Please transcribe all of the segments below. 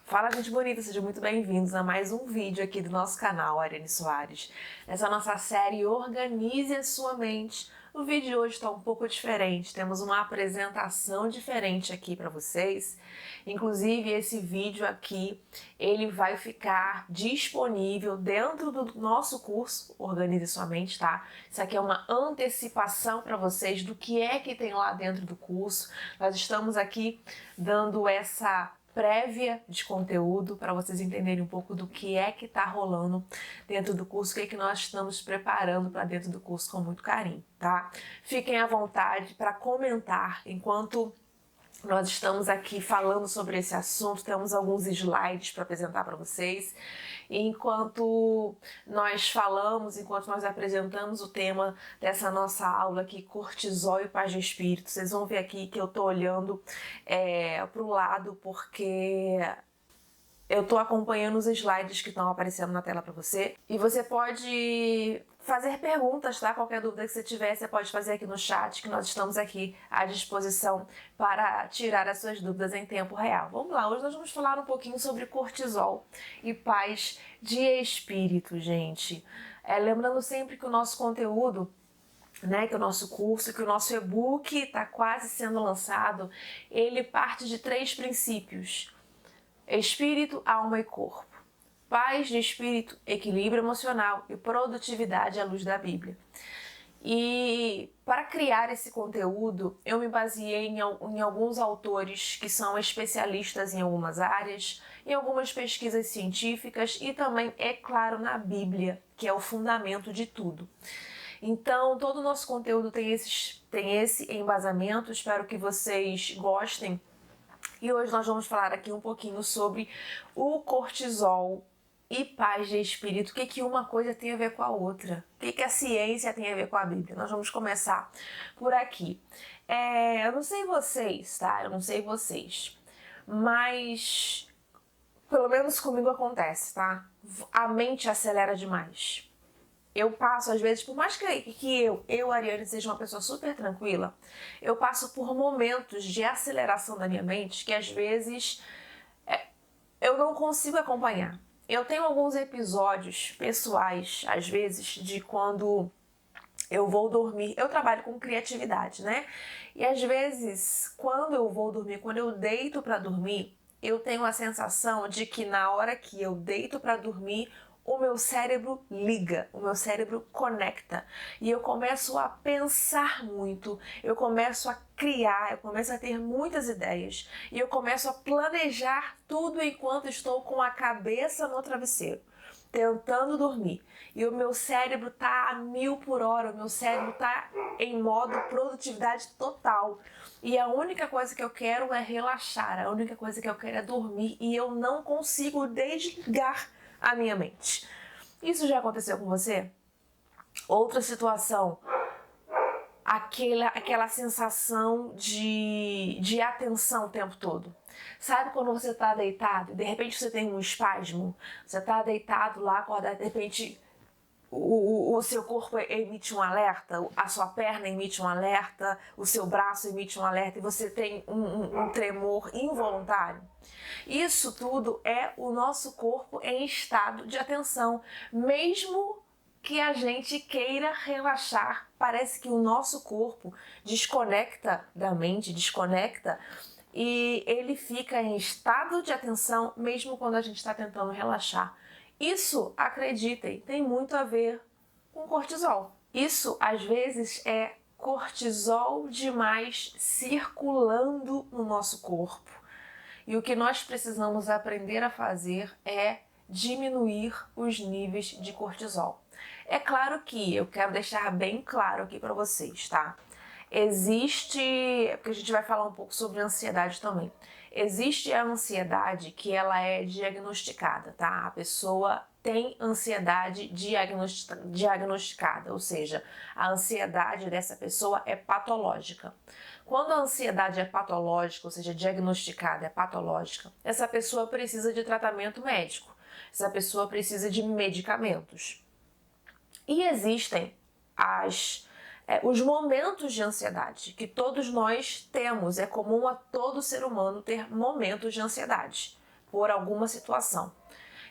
Fala, gente bonita, sejam muito bem-vindos a mais um vídeo aqui do nosso canal, Ariane Soares. Nessa nossa série Organize a Sua Mente. O vídeo de hoje está um pouco diferente, temos uma apresentação diferente aqui para vocês. Inclusive, esse vídeo aqui, ele vai ficar disponível dentro do nosso curso Organize Sua Mente, tá? Isso aqui é uma antecipação para vocês do que é que tem lá dentro do curso. Nós estamos aqui dando essa prévia de conteúdo para vocês entenderem um pouco do que é que está rolando dentro do curso, o que é que nós estamos preparando para dentro do curso com muito carinho, tá? Fiquem à vontade para comentar enquanto nós estamos aqui falando sobre esse assunto, temos alguns slides para apresentar para vocês. E enquanto nós falamos, enquanto nós apresentamos o tema dessa nossa aula aqui, cortisol e paz de espírito, vocês vão ver aqui que eu estou olhando para o lado porque eu estou acompanhando os slides que estão aparecendo na tela para você. E você pode fazer perguntas, tá? Qualquer dúvida que você tiver, você pode fazer aqui no chat, que nós estamos aqui à disposição para tirar as suas dúvidas em tempo real. Vamos lá, hoje nós vamos falar um pouquinho sobre cortisol e paz de espírito, gente. Lembrando sempre que o nosso conteúdo, que o nosso curso, que o nosso e-book está quase sendo lançado, ele parte de 3 princípios: espírito, alma e corpo. Paz de espírito, equilíbrio emocional e produtividade à luz da Bíblia. E para criar esse conteúdo, eu me baseei em alguns autores que são especialistas em algumas áreas, em algumas pesquisas científicas e também, é claro, na Bíblia, que é o fundamento de tudo. Então, todo o nosso conteúdo tem esse embasamento, espero que vocês gostem. E hoje nós vamos falar aqui um pouquinho sobre o cortisol e paz de espírito, o que uma coisa tem a ver com a outra, o que a ciência tem a ver com a Bíblia. Nós vamos começar por aqui. Eu não sei vocês, tá? Eu não sei vocês, mas pelo menos comigo acontece, tá? A mente acelera demais. Eu passo, às vezes, por mais que eu, Ariane, seja uma pessoa super tranquila, eu passo por momentos de aceleração da minha mente que, às vezes, eu não consigo acompanhar. Eu tenho alguns episódios pessoais, às vezes, de quando eu vou dormir. Eu trabalho com criatividade, né? E, às vezes, quando eu vou dormir, quando eu deito para dormir, eu tenho a sensação de que na hora que eu deito para dormir, o meu cérebro liga, o meu cérebro conecta e eu começo a pensar muito, eu começo a criar, eu começo a ter muitas ideias e eu começo a planejar tudo enquanto estou com a cabeça no travesseiro, tentando dormir. E o meu cérebro tá a 1000 por hora, o meu cérebro tá em modo produtividade total. E a única coisa que eu quero é relaxar, a única coisa que eu quero é dormir e eu não consigo desligar a minha mente. Isso já aconteceu com você? Outra situação, aquela sensação de atenção o tempo todo. Sabe quando você está deitado e de repente você tem um espasmo? Você está deitado lá, acordado, de repente o seu corpo emite um alerta, a sua perna emite um alerta, o seu braço emite um alerta e você tem um tremor involuntário. Isso tudo é o nosso corpo em estado de atenção. Mesmo que a gente queira relaxar, parece que o nosso corpo desconecta da mente, desconecta e ele fica em estado de atenção mesmo quando a gente está tentando relaxar. Isso, acreditem, tem muito a ver com cortisol. Isso, às vezes, é cortisol demais circulando no nosso corpo. E o que nós precisamos aprender a fazer é diminuir os níveis de cortisol. É claro que eu quero deixar bem claro aqui para vocês, tá? Porque a gente vai falar um pouco sobre ansiedade também. Existe a ansiedade que ela é diagnosticada, tá? A pessoa tem ansiedade diagnosticada, ou seja, a ansiedade dessa pessoa é patológica. Quando a ansiedade é patológica, ou seja, diagnosticada é patológica, essa pessoa precisa de tratamento médico, essa pessoa precisa de medicamentos. E existem os momentos de ansiedade que todos nós temos, é comum a todo ser humano ter momentos de ansiedade. por alguma situação.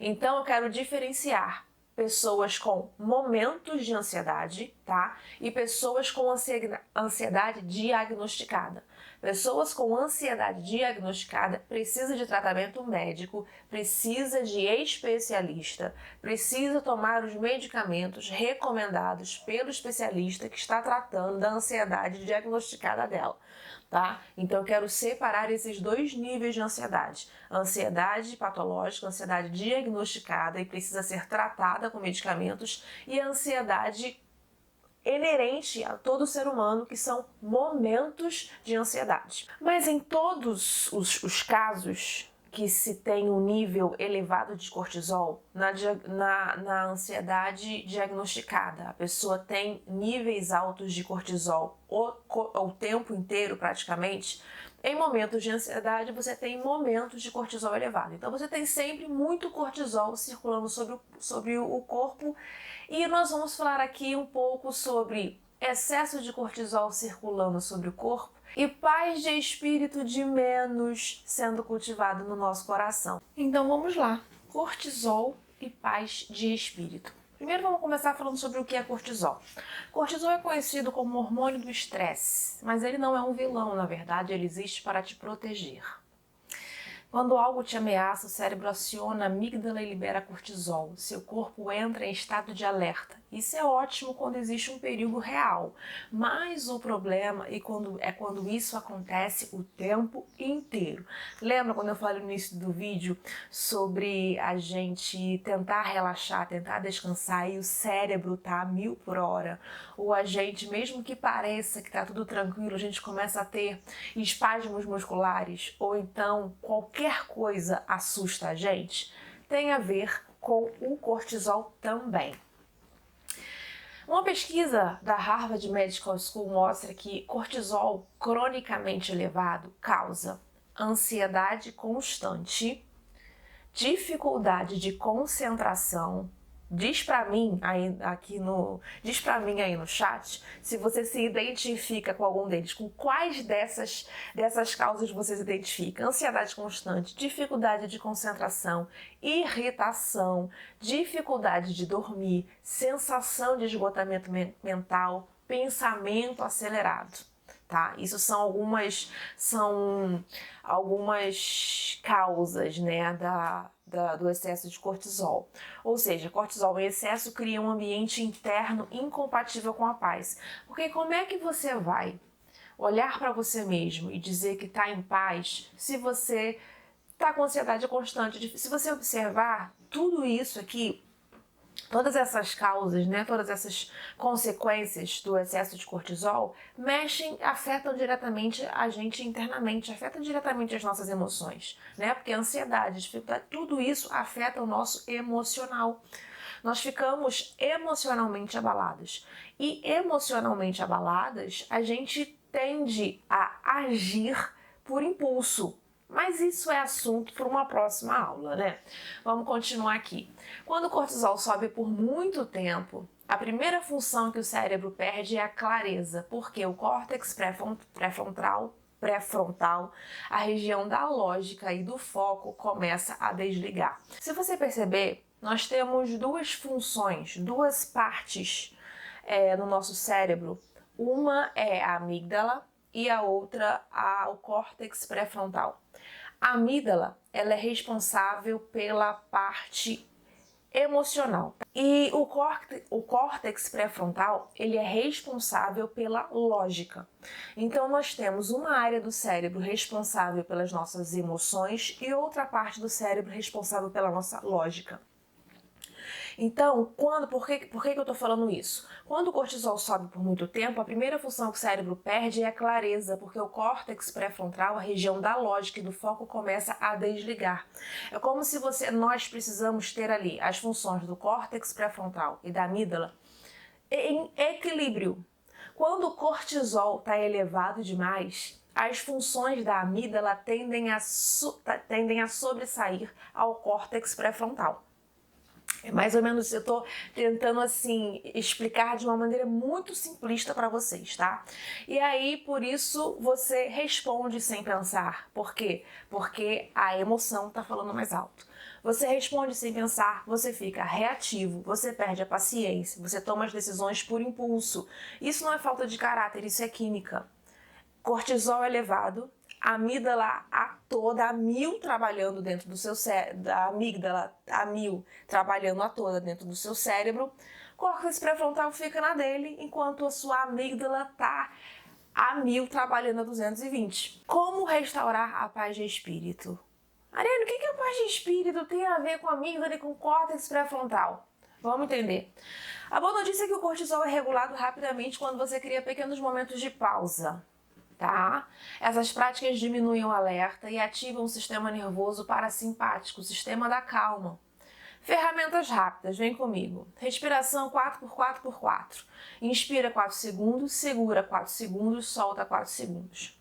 Então eu quero diferenciar pessoas com momentos de ansiedade, tá? E pessoas com ansiedade diagnosticada. Pessoas com ansiedade diagnosticada precisa de tratamento médico, precisa de especialista, precisa tomar os medicamentos recomendados pelo especialista que está tratando da ansiedade diagnosticada dela. Tá? Então eu quero separar esses dois níveis de ansiedade. Ansiedade patológica, ansiedade diagnosticada e precisa ser tratada com medicamentos, e a ansiedade inerente a todo ser humano, que são momentos de ansiedade. Mas em todos os casos que se tem um nível elevado de cortisol, na ansiedade diagnosticada, a pessoa tem níveis altos de cortisol o tempo inteiro praticamente. Em momentos de ansiedade, você tem momentos de cortisol elevado. Então, você tem sempre muito cortisol circulando sobre o corpo. E nós vamos falar aqui um pouco sobre excesso de cortisol circulando sobre o corpo e paz de espírito de menos sendo cultivado no nosso coração. Então, vamos lá. Cortisol e paz de espírito. Primeiro vamos começar falando sobre o que é cortisol. Cortisol é conhecido como hormônio do estresse, mas ele não é um vilão, na verdade, ele existe para te proteger. Quando algo te ameaça, o cérebro aciona a amígdala e libera cortisol. Seu corpo entra em estado de alerta. Isso é ótimo quando existe um perigo real, mas o problema é quando isso acontece o tempo inteiro. Lembra quando eu falei no início do vídeo sobre a gente tentar relaxar, tentar descansar e o cérebro tá a 1000 por hora? Ou a gente, mesmo que pareça que tá tudo tranquilo, a gente começa a ter espasmos musculares, ou então qualquer coisa assusta a gente? Tem a ver com o cortisol também. Uma pesquisa da Harvard Medical School mostra que cortisol cronicamente elevado causa ansiedade constante, dificuldade de concentração. Diz para mim aí no chat se você se identifica com algum deles, com quais dessas causas você se identifica. Ansiedade constante, dificuldade de concentração, irritação, dificuldade de dormir, sensação de esgotamento mental, pensamento acelerado. Tá? Isso são algumas causas, né, do excesso de cortisol. Ou seja, cortisol em excesso cria um ambiente interno incompatível com a paz. Porque como é que você vai olhar para você mesmo e dizer que está em paz se você está com ansiedade constante? Se você observar tudo isso aqui, todas essas causas, né, todas essas consequências do excesso de cortisol afetam diretamente a gente internamente, afetam diretamente as nossas emoções, né? Porque a ansiedade, dificuldade, tudo isso afeta o nosso emocional. Nós ficamos emocionalmente abaladas. E emocionalmente abaladas, a gente tende a agir por impulso. Mas isso é assunto para uma próxima aula, né? Vamos continuar aqui. Quando o cortisol sobe por muito tempo, a primeira função que o cérebro perde é a clareza, porque o córtex pré-frontal, a região da lógica e do foco, começa a desligar. Se você perceber, nós temos duas funções, duas partes no nosso cérebro. Uma é a amígdala e a outra o córtex pré-frontal. A amígdala, ela é responsável pela parte emocional. E o córtex pré-frontal, ele é responsável pela lógica. Então, nós temos uma área do cérebro responsável pelas nossas emoções e outra parte do cérebro responsável pela nossa lógica. Então, por que eu estou falando isso? Quando o cortisol sobe por muito tempo, a primeira função que o cérebro perde é a clareza, porque o córtex pré-frontal, a região da lógica e do foco, começa a desligar. É como se nós precisamos ter ali as funções do córtex pré-frontal e da amígdala em equilíbrio. Quando o cortisol está elevado demais, as funções da amígdala tendem a sobressair ao córtex pré-frontal. É mais ou menos, eu estou tentando assim explicar de uma maneira muito simplista para vocês, tá? E aí, por isso, você responde sem pensar. Por quê? Porque a emoção está falando mais alto. Você responde sem pensar, você fica reativo, você perde a paciência, você toma as decisões por impulso. Isso não é falta de caráter, isso é química. Cortisol elevado, amígdala a toda, a mil trabalhando dentro do seu cérebro, a amígdala a mil trabalhando a toda dentro do seu cérebro, córtex pré-frontal fica na dele, enquanto a sua amígdala tá a mil trabalhando a 220. Como restaurar a paz de espírito? Ariane, o que a paz de espírito tem a ver com a amígdala e com o córtex pré-frontal? Vamos entender. A boa notícia é que o cortisol é regulado rapidamente quando você cria pequenos momentos de pausa. Tá? Essas práticas diminuem o alerta e ativam o sistema nervoso parasimpático, o sistema da calma. Ferramentas rápidas, vem comigo. Respiração 4x4x4. Inspira 4 segundos, segura 4 segundos, solta 4 segundos.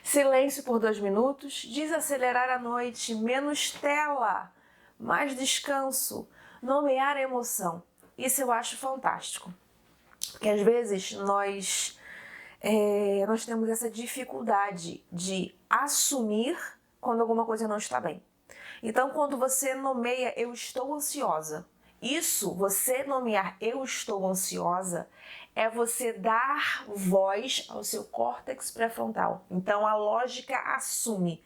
Silêncio por 2 minutos, desacelerar a noite, menos tela, mais descanso, nomear a emoção. Isso eu acho fantástico, porque às vezes nós temos essa dificuldade de assumir quando alguma coisa não está bem. Então, quando você nomeia eu estou ansiosa, você nomear eu estou ansiosa, é você dar voz ao seu córtex pré-frontal. Então, a lógica assume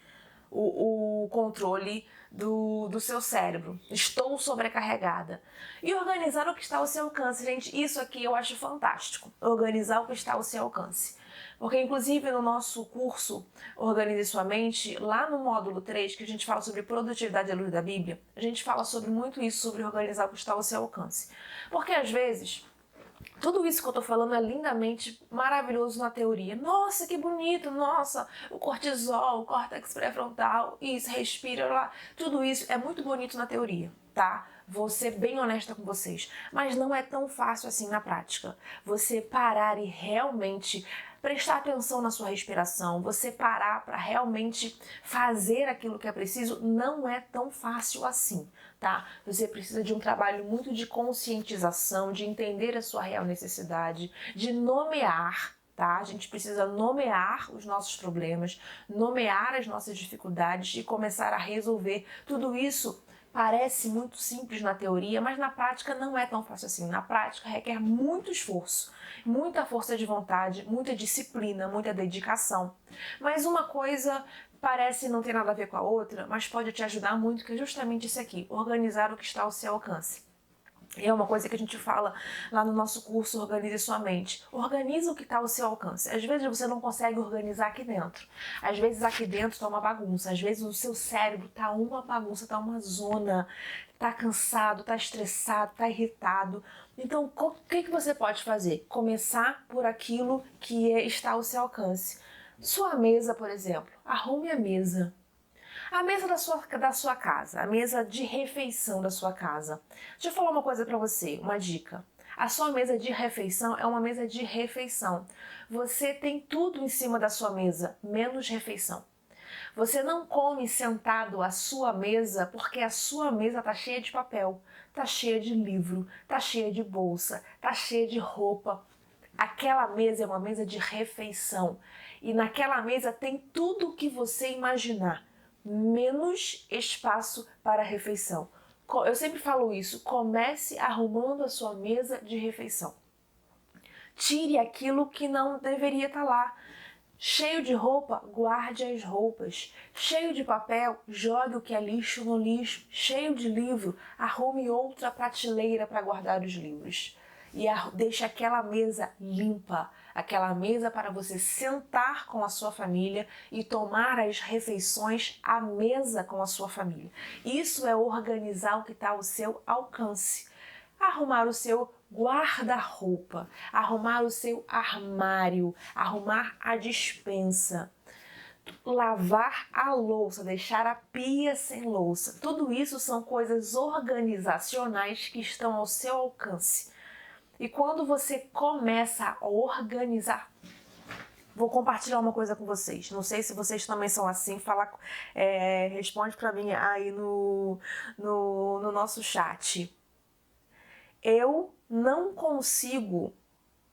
o controle do seu cérebro. Estou sobrecarregada. E organizar o que está ao seu alcance. Gente, isso aqui eu acho fantástico. Organizar o que está ao seu alcance. Porque, inclusive, no nosso curso Organize Sua Mente, lá no módulo 3, que a gente fala sobre produtividade à luz da Bíblia, a gente fala sobre muito isso, sobre organizar o que está ao seu alcance. Porque, às vezes, tudo isso que eu tô falando é lindamente maravilhoso na teoria. Nossa, que bonito! Nossa, o cortisol, o córtex pré-frontal, isso, respira lá. Tudo isso é muito bonito na teoria, tá? Vou ser bem honesta com vocês. Mas não é tão fácil assim na prática. Você parar e realmente prestar atenção na sua respiração, você parar para realmente fazer aquilo que é preciso, não é tão fácil assim, tá? Você precisa de um trabalho muito de conscientização, de entender a sua real necessidade, de nomear, tá? A gente precisa nomear os nossos problemas, nomear as nossas dificuldades e começar a resolver. Tudo isso parece muito simples na teoria, mas na prática não é tão fácil assim. Na prática requer muito esforço, muita força de vontade, muita disciplina, muita dedicação. Mas uma coisa parece não ter nada a ver com a outra, mas pode te ajudar muito, que é justamente isso aqui, organizar o que está ao seu alcance. É uma coisa que a gente fala lá no nosso curso Organize Sua Mente. Organiza o que está ao seu alcance. Às vezes você não consegue organizar aqui dentro. Às vezes aqui dentro está uma bagunça. Às vezes o seu cérebro está uma bagunça, está uma zona. Está cansado, está estressado, está irritado. Então, o que você pode fazer? Começar por aquilo que está ao seu alcance. Sua mesa, por exemplo. Arrume a mesa. A mesa da sua casa, a mesa de refeição da sua casa. Deixa eu falar uma coisa para você, uma dica. A sua mesa de refeição é uma mesa de refeição. Você tem tudo em cima da sua mesa, menos refeição. Você não come sentado à sua mesa porque a sua mesa está cheia de papel, está cheia de livro, está cheia de bolsa, está cheia de roupa. Aquela mesa é uma mesa de refeição e naquela mesa tem tudo o que você imaginar, menos espaço para a refeição. Eu sempre falo isso, comece arrumando a sua mesa de refeição. Tire aquilo que não deveria estar lá. Cheio de roupa, guarde as roupas. Cheio de papel, jogue o que é lixo no lixo. Cheio de livro, arrume outra prateleira para guardar os livros. E deixe aquela mesa limpa, aquela mesa para você sentar com a sua família e tomar as refeições à mesa com a sua família. Isso é organizar o que está ao seu alcance. Arrumar o seu guarda-roupa, arrumar o seu armário, arrumar a despensa, lavar a louça, deixar a pia sem louça. Tudo isso são coisas organizacionais que estão ao seu alcance. E quando você começa a organizar, vou compartilhar uma coisa com vocês. Não sei se vocês também são assim. Responde para mim aí no nosso chat. Eu não consigo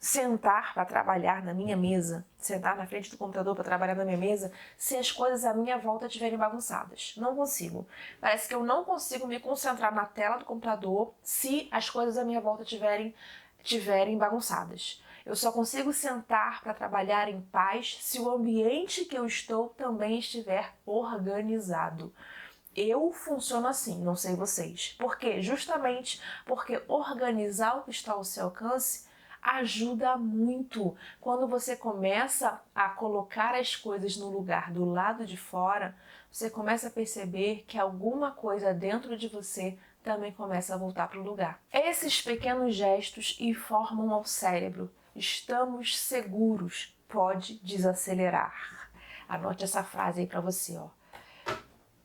sentar para trabalhar na minha mesa, sentar na frente do computador para trabalhar na minha mesa, se as coisas à minha volta estiverem bagunçadas. Não consigo. Parece que eu não consigo me concentrar na tela do computador se as coisas à minha volta estiverem bagunçadas. Eu só consigo sentar para trabalhar em paz se o ambiente que eu estou também estiver organizado. Eu funciono assim, não sei vocês. Por quê? Justamente porque organizar o que está ao seu alcance ajuda muito. Quando você começa a colocar as coisas no lugar do lado de fora, você começa a perceber que alguma coisa dentro de você também começa a voltar para o lugar. Esses pequenos gestos informam ao cérebro: estamos seguros, pode desacelerar. Anote essa frase aí para você, ó.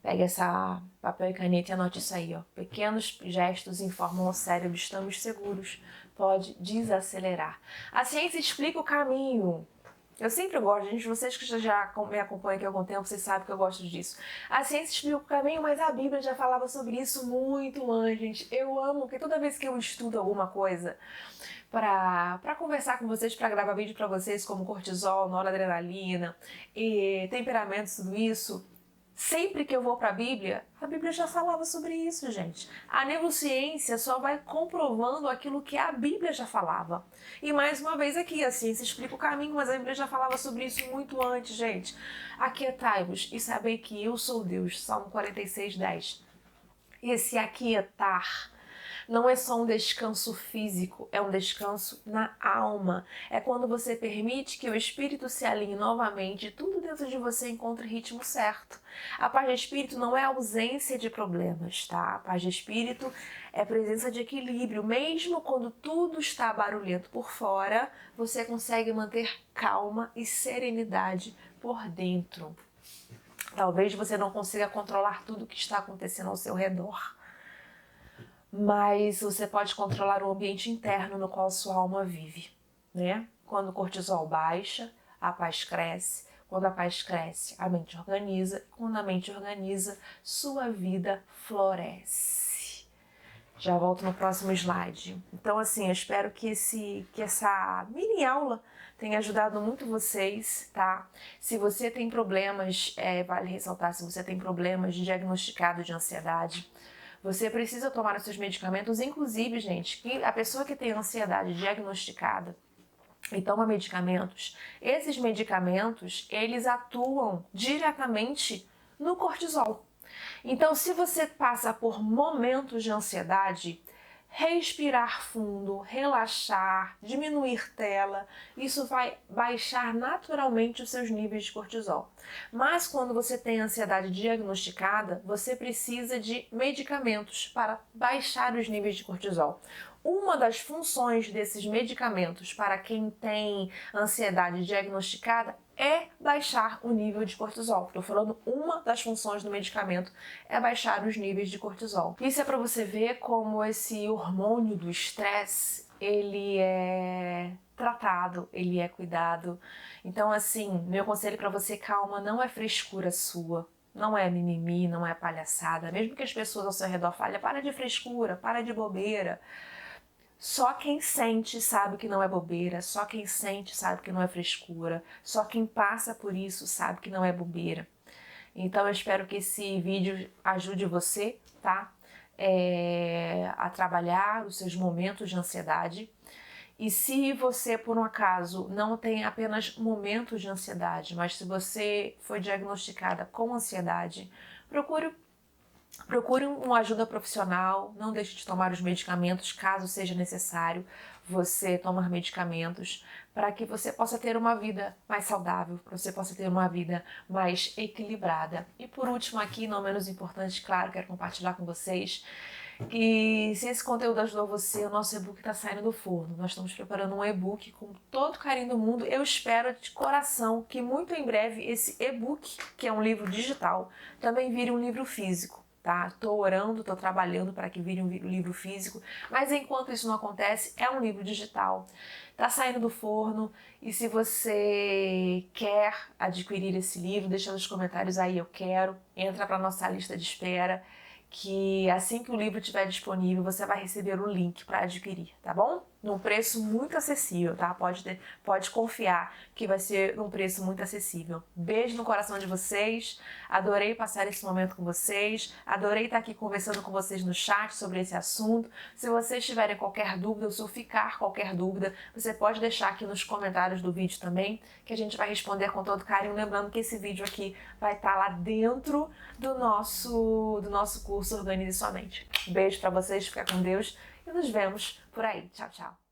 Pega essa papel e caneta e anote isso aí, ó. Pequenos gestos informam ao cérebro: estamos seguros, pode desacelerar. A ciência explica o caminho. Eu sempre gosto, gente, vocês que já me acompanham aqui há algum tempo, vocês sabem que eu gosto disso. A ciência explica o caminho, mas a Bíblia já falava sobre isso muito antes, gente. Eu amo, porque toda vez que eu estudo alguma coisa para conversar com vocês, para gravar vídeo para vocês, como cortisol, noradrenalina e temperamentos, tudo isso, sempre que eu vou para a Bíblia já falava sobre isso, gente. A neurociência só vai comprovando aquilo que a Bíblia já falava. E mais uma vez aqui, a ciência explica o caminho, mas a Bíblia já falava sobre isso muito antes, gente. Aquietai-vos e sabei que eu sou Deus. Salmo 46:10. Esse aquietar não é só um descanso físico, é um descanso na alma. É quando você permite que o espírito se alinhe novamente e tudo dentro de você encontre o ritmo certo. A paz de espírito não é ausência de problemas, tá? A paz de espírito é presença de equilíbrio. Mesmo quando tudo está barulhento por fora, você consegue manter calma e serenidade por dentro. Talvez você não consiga controlar tudo o que está acontecendo ao seu redor, mas você pode controlar o ambiente interno no qual sua alma vive, né? Quando o cortisol baixa, a paz cresce. Quando a paz cresce, a mente organiza. Quando a mente organiza, sua vida floresce. Já volto no próximo slide. Então, assim, eu espero que essa mini aula tenha ajudado muito vocês, tá? Se você tem problemas, vale ressaltar, se você tem problemas diagnosticados de ansiedade, você precisa tomar os seus medicamentos, inclusive, gente, que a pessoa que tem ansiedade diagnosticada e toma medicamentos, esses medicamentos, eles atuam diretamente no cortisol. Então, se você passa por momentos de ansiedade, respirar fundo, relaxar, diminuir tela, isso vai baixar naturalmente os seus níveis de cortisol. Mas quando você tem ansiedade diagnosticada, você precisa de medicamentos para baixar os níveis de cortisol. Uma das funções desses medicamentos para quem tem ansiedade diagnosticada é baixar o nível de cortisol. Estou falando, uma das funções do medicamento é baixar os níveis de cortisol. Isso é para você ver como esse hormônio do estresse, ele é tratado, ele é cuidado. Então, assim, meu conselho para você: calma, não é frescura sua. Não é mimimi, não é palhaçada. Mesmo que as pessoas ao seu redor falem: para de frescura, para de bobeira. Só quem sente sabe que não é bobeira, só quem sente sabe que não é frescura, só quem passa por isso sabe que não é bobeira. Então eu espero que esse vídeo ajude você, tá? A trabalhar os seus momentos de ansiedade. E se você, por um acaso, não tem apenas momentos de ansiedade, mas se você foi diagnosticada com ansiedade, procure uma ajuda profissional, não deixe de tomar os medicamentos, caso seja necessário você tomar medicamentos, para que você possa ter uma vida mais saudável, para que você possa ter uma vida mais equilibrada. E por último aqui, não menos importante, claro, quero compartilhar com vocês que se esse conteúdo ajudou você, o nosso e-book está saindo do forno. Nós estamos preparando um e-book com todo o carinho do mundo. Eu espero de coração que muito em breve esse e-book, que é um livro digital, também vire um livro físico. tá? Tô orando, tô trabalhando para que vire um livro físico, mas enquanto isso não acontece, é um livro digital. Tá saindo do forno e se você quer adquirir esse livro, deixa nos comentários aí, eu quero, entra para nossa lista de espera, que assim que o livro estiver disponível, você vai receber o link para adquirir, tá bom? Num preço muito acessível, tá? Pode confiar que vai ser num preço muito acessível. Beijo no coração de vocês, adorei passar esse momento com vocês, adorei estar aqui conversando com vocês no chat sobre esse assunto. Se vocês tiverem qualquer dúvida ou se eu ficar qualquer dúvida, você pode deixar aqui nos comentários do vídeo também, que a gente vai responder com todo carinho, lembrando que esse vídeo aqui vai estar lá dentro do nosso curso Organize Sua Mente. Beijo pra vocês, fica com Deus e nos vemos por aí. Tchau, tchau.